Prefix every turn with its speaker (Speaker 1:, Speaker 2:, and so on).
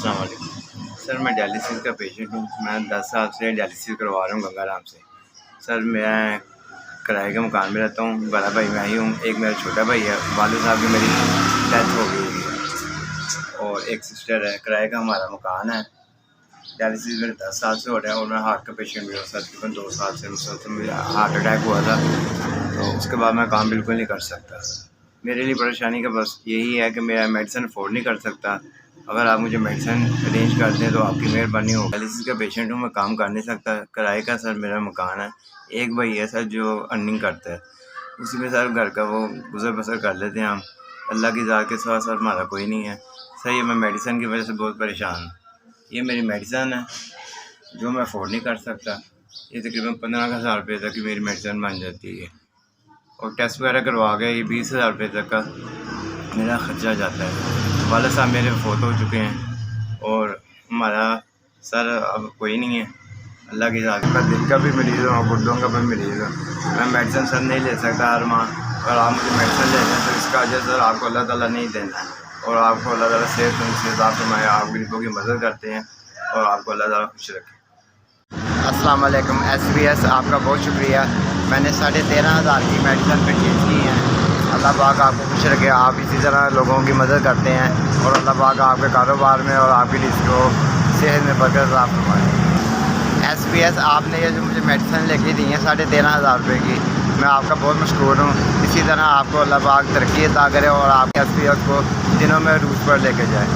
Speaker 1: अस्सलाम वालेकुम सर, मैं डायलिसिस का पेशेंट हूँ। मैं 10 साल से डायलिसिस करवा रहा हूँ गंगाराम से। सर, मैं किराए के मकान में रहता हूँ। बड़ा भाई मैं ही हूँ, एक मेरा छोटा भाई है। वालिद साहब की मेरी डेथ हो गई है और एक सिस्टर है। किराए का हमारा मकान है। डायलिसिस मेरे 10 साल से हो रहा है और मैं हार्ट का पेशेंट भी हूँ। सर, तकरीबन 2 साल से मुसलसल मुझे हार्ट अटैक हुआ था, तो उसके बाद मैं काम बिल्कुल नहीं कर सकता। मेरे लिए परेशानी का बस यही है कि मेरा मेडिसिन अफोर्ड नहीं कर सकता। अगर आप मुझे मेडिसिन अरेंज कर दें तो आपकी मेहरबानी हो। डायलिसिस का पेशेंट हूँ, मैं काम कर नहीं सकता। किराए का सर मेरा मकान है। एक भाई है सर जो अर्निंग करता है, उसी में सर घर का वो गुजर बसर कर लेते हैं हम। अल्लाह की ज़ात के सिवा सर हमारा कोई नहीं है। सर, ये मैं मेडिसिन की वजह से बहुत परेशान हूँ। ये मेरी मेडिसिन है जो मैं अफोर्ड नहीं कर सकता। ये तकरीबन 15,000 रुपये तक की मेरी मेडिसिन बन जाती है और टेस्ट वगैरह करवा के ये 20,000 रुपये तक का मेरा ख़र्चा जाता है। वालिद साहब मेरे फोत हो चुके हैं और हमारा सर अब कोई नहीं है। अल्लाह की ज़ात, मैं दिल का भी मरीज़ हूँ और गुर्दों का भी मरीज़ हूँ। मैं मेडिसिन सर नहीं ले सकता हर माह। अगर आप मुझे मेडिसिन ले लें तो इसका अजर सर आपको अल्लाह ताला नहीं देना है और आपको अल्लाह ताला सेहत आपको आप गरीबों की मदद करते हैं और आपको अल्लाह ताला खुश रखे।
Speaker 2: अस्सलाम वालेकुम। SBS आपका बहुत शुक्रिया। मैंने 13,500 की मेडिसिन परचेज की है। अल्लाह पाक आपको खुश रखे। आप इसी तरह लोगों की मदद करते हैं और अल्लाह पाक आपके कारोबार में और आपकी रिस्क को सेहत में बरकत अता फरमाए। SBS आपने ये जो मुझे मेडिसिन लेके दी है 13,500 रुपये की, मैं आपका बहुत मशकूर हूँ। इसी तरह आपको अल्लाह पाक तरक्की अता करे और आपके SBS को दिनों में रूज पर लेके जाए।